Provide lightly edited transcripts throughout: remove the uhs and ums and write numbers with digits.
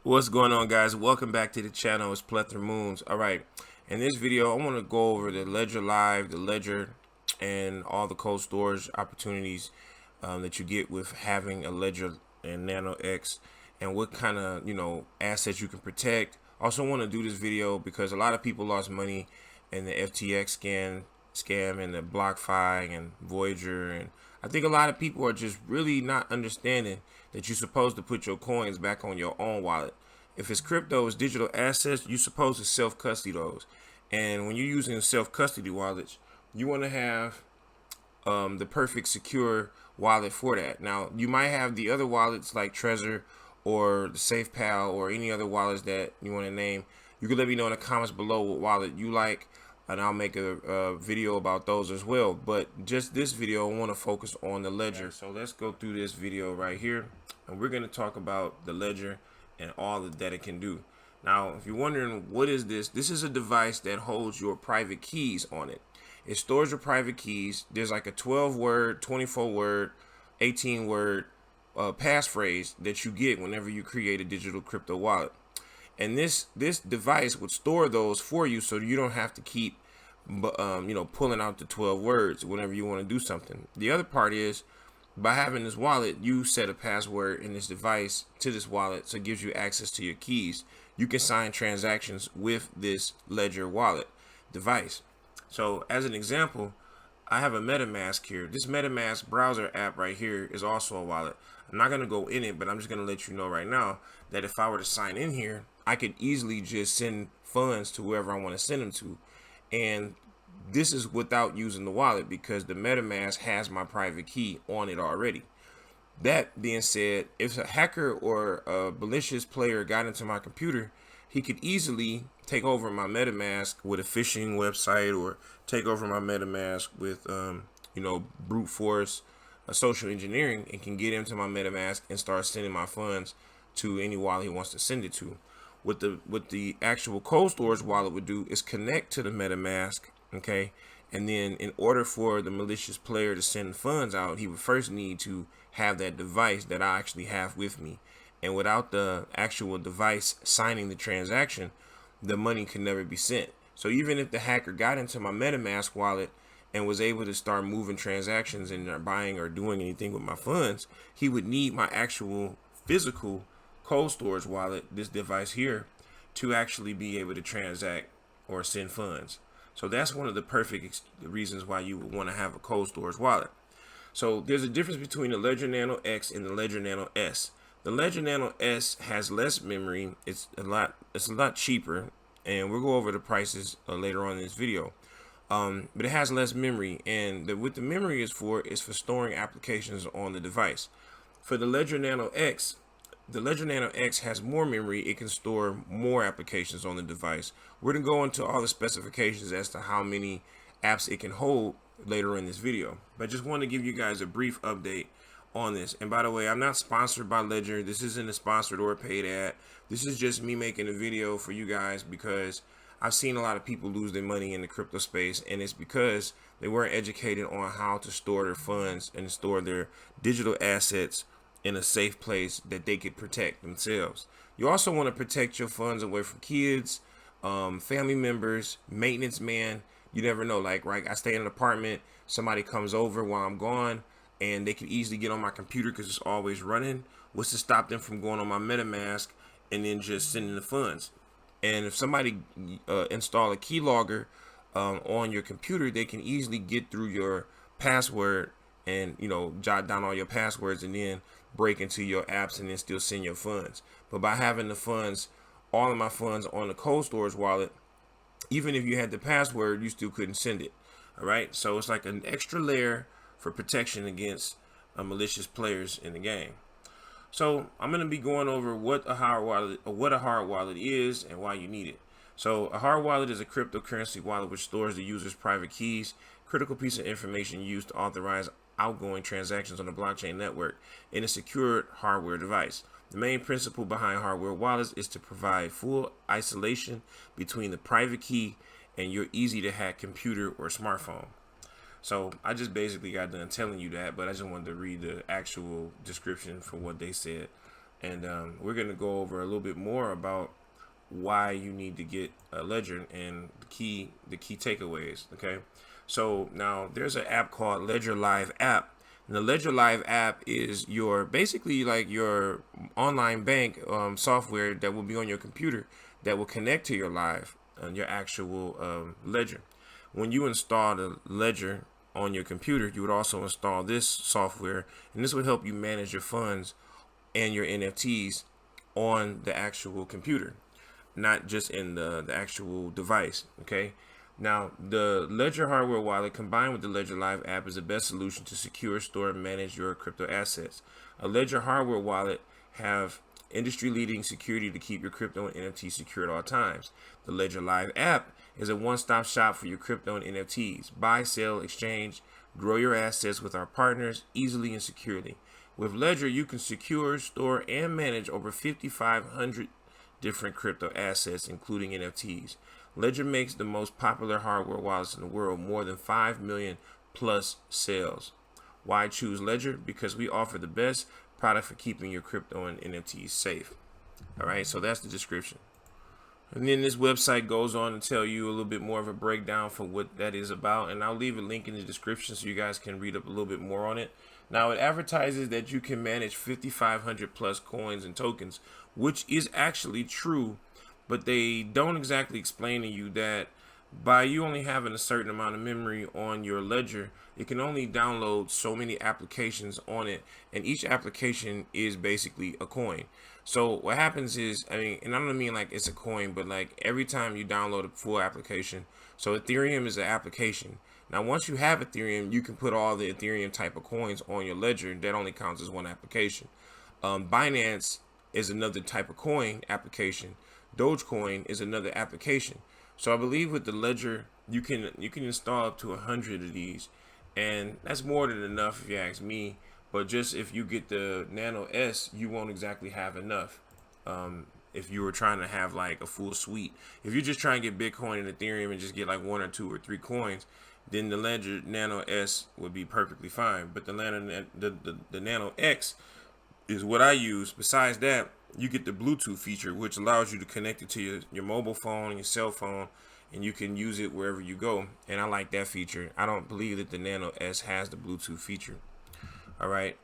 What's going on, guys? Welcome back to the channel. It's PlethoraMoons. All right, in this video I want to go over the Ledger Live, the Ledger, and all the cold storage opportunities that you get with having a Ledger and Nano X, and what kind of assets you can protect. Also want to do this video because a lot of people lost money in the FTX scam and the BlockFi and Voyager, and I think a lot of people are just really not understanding that you're supposed to put your coins back on your own wallet. If it's crypto, it's digital assets, you're supposed to self-custody those. And when you're using self-custody wallets, you want to have the perfect secure wallet for that. Now, you might have the other wallets like Trezor or the SafePal or any other wallets that you want to name. You can let me know in the comments below what wallet you like, and I'll make a video about those as well. But just this video, I want to focus on the Ledger. So let's go through this video right here, and we're going to talk about the Ledger and all that it can do. Now, if you're wondering what is this, this is a device that holds your private keys on it. It stores your private keys. There's like a 12-word, 24-word, 18-word passphrase that you get whenever you create a digital crypto wallet. And this device would store those for you, so you don't have to keep pulling out the 12 words whenever you want to do something. The other part is, by having this wallet, you set a password in this device to this wallet, so it gives you access to your keys. You can sign transactions with this Ledger wallet device. So as an example, I have a MetaMask here. This MetaMask browser app right here is also a wallet. I'm not going to go in it, but I'm just going to let you know right now that if I were to sign in here, I could easily just send funds to whoever I want to send them to. And this is without using the wallet because the MetaMask has my private key on it already. That being said, if a hacker or a malicious player got into my computer, he could easily take over my MetaMask with a phishing website, or take over my MetaMask with brute force social engineering, and can get into my MetaMask and start sending my funds to any wallet he wants to send it to. What the actual cold storage wallet would do is connect to the MetaMask, okay? And then in order for the malicious player to send funds out, he would first need to have that device that I actually have with me. And without the actual device signing the transaction, the money can never be sent. So even if the hacker got into my MetaMask wallet and was able to start moving transactions and buying or doing anything with my funds, he would need my actual physical cold storage wallet, this device here, to actually be able to transact or send funds. So that's one of the perfect reasons why you would want to have a cold storage wallet. So there's a difference between the Ledger Nano X and the Ledger Nano S. The Ledger Nano S has less memory. It's a lot cheaper, and we'll go over the prices later on in this video. But it has less memory, and what the memory is for storing applications on the device. For the Ledger Nano X, the Ledger Nano X has more memory. It can store more applications on the device. We're going to go into all the specifications as to how many apps it can hold later in this video. But I just want to give you guys a brief update on this. And by the way, I'm not sponsored by Ledger. This isn't a sponsored or paid ad. This is just me making a video for you guys because I've seen a lot of people lose their money in the crypto space, and it's because they weren't educated on how to store their funds and store their digital assets in a safe place that they could protect themselves. You also want to protect your funds away from kids, family members, maintenance man. You never know. Like, right, I stay in an apartment, somebody comes over while I'm gone, and they can easily get on my computer because it's always running. What's to stop them from going on my MetaMask and then just sending the funds? And if somebody install a keylogger on your computer, they can easily get through your password and jot down all your passwords and then break into your apps and then still send your funds. But by having the funds, all of my funds on the cold storage wallet, even if you had the password, you still couldn't send it. All right, so it's like an extra layer for protection against malicious players in the game. So I'm going to be going over what a hard wallet is and why you need it. So a hard wallet is a cryptocurrency wallet which stores the user's private keys, critical piece of information used to authorize outgoing transactions on the blockchain network, in a secured hardware device. The main principle behind hardware wallets is to provide full isolation between the private key and your easy to hack computer or smartphone. So I just basically got done telling you that, but I just wanted to read the actual description for what they said. and we're going to go over a little bit more about why you need to get a Ledger and the key takeaways. Okay, so now there's an app called Ledger Live app. And the Ledger Live app is your basically like your online bank software that will be on your computer that will connect to your Live and your actual Ledger. When you install the Ledger on your computer, you would also install this software, and this would help you manage your funds and your NFTs on the actual computer, not just in the actual device. Okay, now the Ledger hardware wallet combined with the Ledger Live app is the best solution to secure, store, and manage your crypto assets. A Ledger hardware wallet have industry-leading security to keep your crypto and NFT secure at all times. The Ledger Live app is a one-stop shop for your crypto and NFTs. Buy, sell, exchange, grow your assets with our partners easily and securely. With Ledger, you can secure, store, and manage over 5,500 different crypto assets, including NFTs. Ledger makes the most popular hardware wallets in the world, more than 5 million plus sales. Why choose Ledger? Because we offer the best product for keeping your crypto and NFTs safe. All right, so that's the description. And then this website goes on to tell you a little bit more of a breakdown for what that is about. And I'll leave a link in the description so you guys can read up a little bit more on it. Now, it advertises that you can manage 5,500 plus coins and tokens, which is actually true, but they don't exactly explain to you that by you only having a certain amount of memory on your Ledger, you can only download so many applications on it, and each application is basically a coin. So what happens is, I mean, and I don't mean like it's a coin, but like every time you download a full application, so Ethereum is an application. Now, once you have Ethereum, you can put all the Ethereum type of coins on your Ledger. That only counts as one application. Binance is another type of coin application. Dogecoin is another application. So I believe with the Ledger, you can install up to 100 of these, and that's more than enough if you ask me. But just if you get the Nano S, you won't exactly have enough. If you were trying to have like a full suite, if you're just trying to get Bitcoin and Ethereum and just get like 1 or 2 or 3 coins, then the Ledger Nano S would be perfectly fine. But the Nano X is what I use. Besides that, you get the Bluetooth feature, which allows you to connect it to your mobile phone and your cell phone, and you can use it wherever you go. And I like that feature. I don't believe that the Nano S has the Bluetooth feature. All right.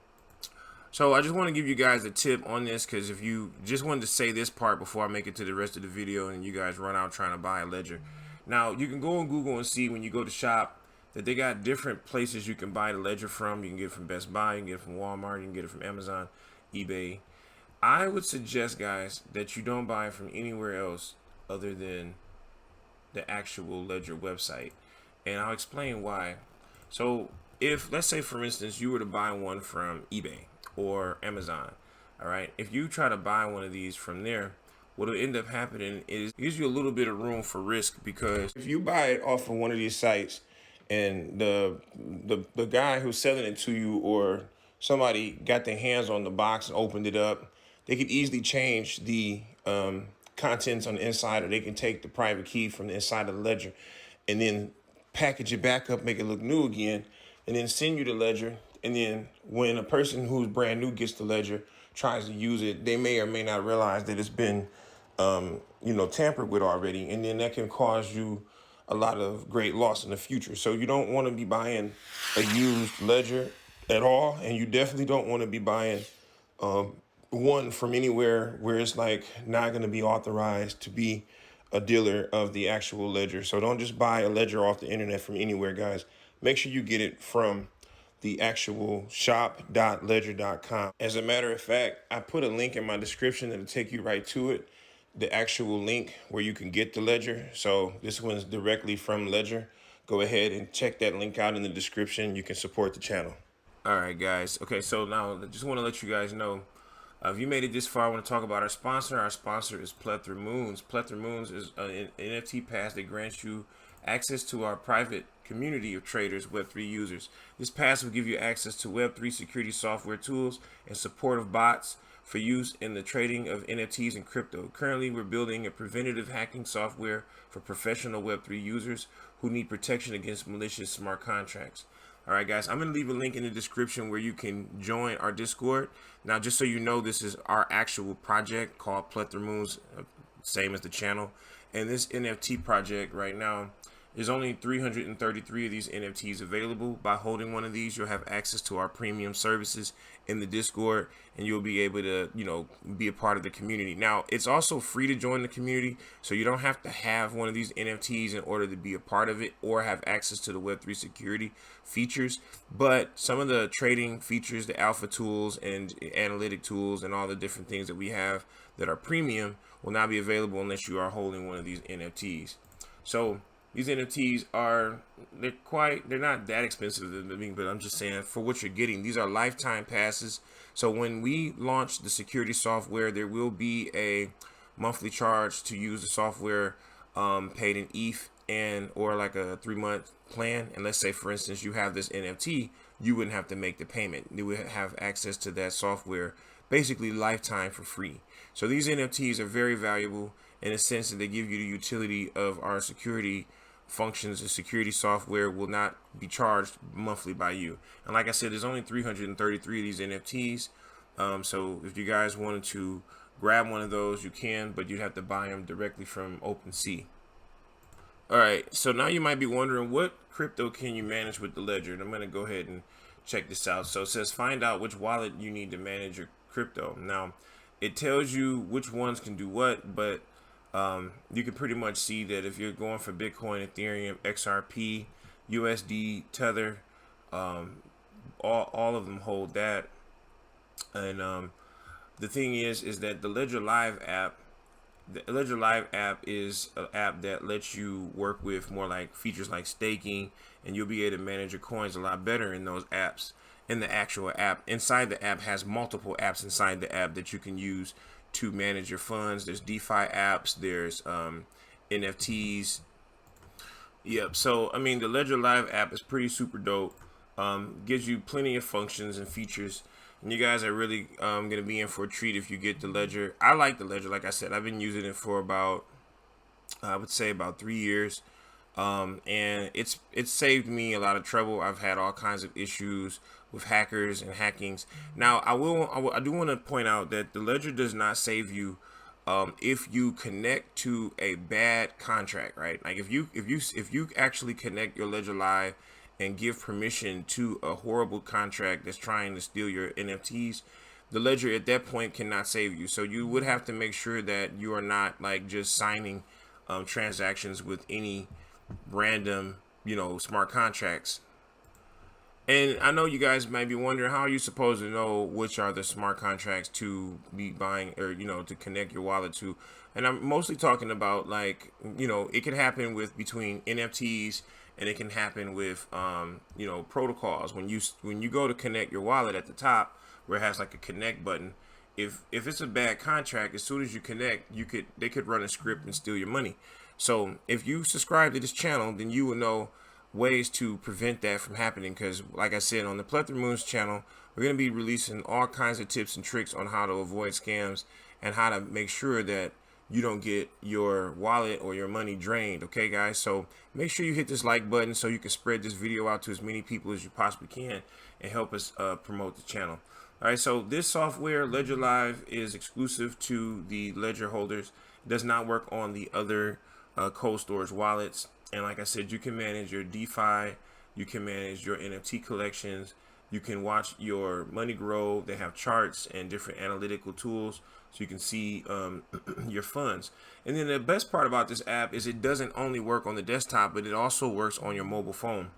So I just want to give you guys a tip on this, because if you just wanted to say this part before I make it to the rest of the video and you guys run out trying to buy a Ledger. Now, you can go on Google and see when you go to shop that they got different places you can buy the Ledger from. You can get it from Best Buy, you can get it from Walmart, you can get it from Amazon, eBay. I would suggest, guys, that you don't buy it from anywhere else other than the actual Ledger website. And I'll explain why. So if, let's say for instance, you were to buy one from eBay or Amazon, all right, if you try to buy one of these from there, what will end up happening is it gives you a little bit of room for risk, because if you buy it off of one of these sites and the guy who's selling it to you or somebody got their hands on the box and opened it up, they could easily change the contents on the inside, or they can take the private key from the inside of the Ledger and then package it back up, make it look new again, and then send you the Ledger. And then when a person who's brand new gets the Ledger, tries to use it, they may or may not realize that it's been, tampered with already. And then that can cause you a lot of great loss in the future. So you don't want to be buying a used Ledger at all. And you definitely don't want to be buying one from anywhere where it's like not going to be authorized to be a dealer of the actual Ledger. So don't just buy a Ledger off the internet from anywhere, guys. Make sure you get it from the actual shop.ledger.com. As a matter of fact, I put a link in my description that'll take you right to it, the actual link where you can get the Ledger. So this one's directly from Ledger. Go ahead and check that link out in the description. You can support the channel. All right, guys. Okay, so now I just want to let you guys know, if you made it this far, I want to talk about our sponsor. Our sponsor is PlethoraMoons. PlethoraMoons is an NFT pass that grants you access to our private community of traders, Web3 users. This pass will give you access to Web3 security software tools and support of bots for use in the trading of NFTs and crypto. Currently, we're building a preventative hacking software for professional Web3 users who need protection against malicious smart contracts. All right, guys, I'm going to leave a link in the description where you can join our Discord. Now, just so you know, this is our actual project called PlethoraMoons, same as the channel. And this NFT project right now, there's only 333 of these NFTs available. By holding one of these, you'll have access to our premium services in the Discord, and you'll be able to, be a part of the community. Now, it's also free to join the community, so you don't have to have one of these NFTs in order to be a part of it or have access to the Web3 security features. But some of the trading features, the alpha tools and analytic tools and all the different things that we have that are premium will not be available unless you are holding one of these NFTs. So these NFTs they're not that expensive, but I'm just saying for what you're getting, these are lifetime passes. So when we launch the security software, there will be a monthly charge to use the software, paid in ETH or like a 3-month plan. And let's say, for instance, you have this NFT, you wouldn't have to make the payment. You would have access to that software basically lifetime for free. So these NFTs are very valuable in a sense that they give you the utility of our security functions. The security software will not be charged monthly by you. And like I said, there's only 333 of these NFTs. So if you guys wanted to grab one of those, you can, but you'd have to buy them directly from OpenSea. All right, so now you might be wondering, what crypto can you manage with the Ledger? And I'm going to go ahead and check this out. So it says find out which wallet you need to manage your crypto. Now it tells you which ones can do what, but you can pretty much see that if you're going for Bitcoin, Ethereum, XRP, USD, Tether, all of them hold that. And the thing is that the Ledger Live app is an app that lets you work with more like features like staking, and you'll be able to manage your coins a lot better in those apps. In the actual app, inside the app has multiple apps inside the app that you can use to manage your funds. There's DeFi apps, there's NFTs. Yep. So I mean, the Ledger Live app is pretty super dope. Gives you plenty of functions and features, and you guys are really gonna be in for a treat if you get the Ledger. I like the Ledger. Like I said, I've been using it for about, I would say about 3 years, and it's saved me a lot of trouble. I've had all kinds of issues with hackers and hackings. Now I do want to point out that the Ledger does not save you if you connect to a bad contract, right? Like if you actually connect your Ledger Live and give permission to a horrible contract that's trying to steal your NFTs, the Ledger at that point cannot save you. So you would have to make sure that you are not like just signing transactions with any random, smart contracts. And I know you guys might be wondering, how are you supposed to know which are the smart contracts to be buying, or to connect your wallet to? And I'm mostly talking about, like, it can happen with between NFTs, and it can happen with protocols. When you go to connect your wallet at the top where it has like a connect button, if it's a bad contract, as soon as you connect, they could run a script and steal your money. So if you subscribe to this channel, then you will know ways to prevent that from happening, because like I said, on the PlethoraMoons channel, we're going to be releasing all kinds of tips and tricks on how to avoid scams and how to make sure that you don't get your wallet or your money drained. Okay, guys, so make sure you hit this like button so you can spread this video out to as many people as you possibly can and help us promote the channel. All right, so this software, Ledger Live, is exclusive to the Ledger holders. It does not work on the other cold storage wallets. And like I said, you can manage your DeFi, you can manage your NFT collections, you can watch your money grow. They have charts and different analytical tools so you can see your funds. And then the best part about this app is it doesn't only work on the desktop, but it also works on your mobile phone.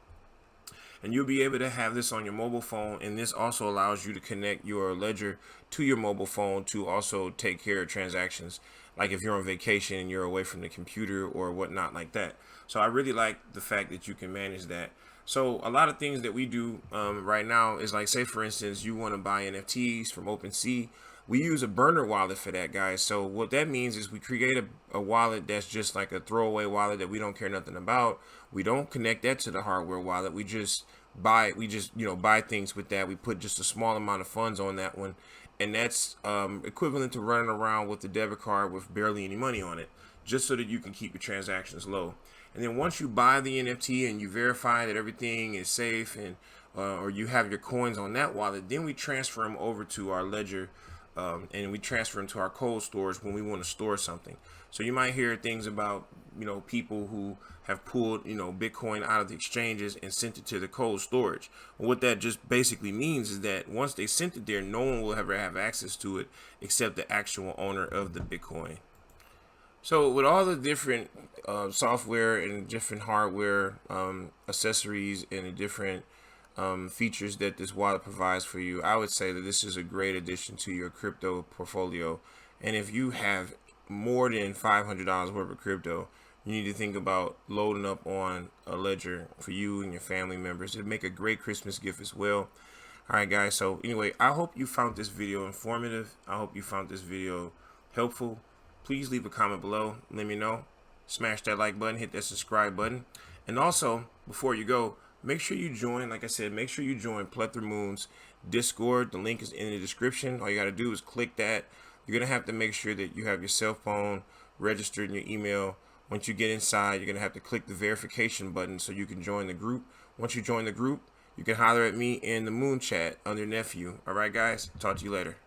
And you'll be able to have this on your mobile phone, and this also allows you to connect your Ledger to your mobile phone to also take care of transactions, like if you're on vacation and you're away from the computer or whatnot like that. So I really like the fact that you can manage that. So a lot of things that we do right now is, like, say for instance, you want to buy NFTs from OpenSea. We use a burner wallet for that, guys. So what that means is we create a wallet that's just like a throwaway wallet that we don't care nothing about. We don't connect that to the hardware wallet. We just buy things with that. We put just a small amount of funds on that one, and that's equivalent to running around with the debit card with barely any money on it, just so that you can keep your transactions low. And then once you buy the NFT and you verify that everything is safe, and or you have your coins on that wallet, then we transfer them over to our Ledger, and we transfer them to our cold storage when we want to store something. So you might hear things about, people who have pulled, Bitcoin out of the exchanges and sent it to the cold storage. Well, what that just basically means is that once they sent it there, no one will ever have access to it except the actual owner of the Bitcoin. So with all the different software and different hardware accessories and the different features that this wallet provides for you, I would say that this is a great addition to your crypto portfolio. And if you have more than $500 worth of crypto, you need to think about loading up on a Ledger for you and your family members. It'd make a great Christmas gift as well. All right, guys. So anyway, I hope you found this video informative. I hope you found this video helpful. Please leave a comment below. Let me know. Smash that like button, hit that subscribe button. And also, before you go, make sure you join, like I said, make sure you join PlethoraMoons Discord. The link is in the description. All you got to do is click that. You're going to have to make sure that you have your cell phone registered in your email. Once you get inside, you're going to have to click the verification button so you can join the group. Once you join the group, you can holler at me in the Moon chat under Nephew. All right, guys. Talk to you later.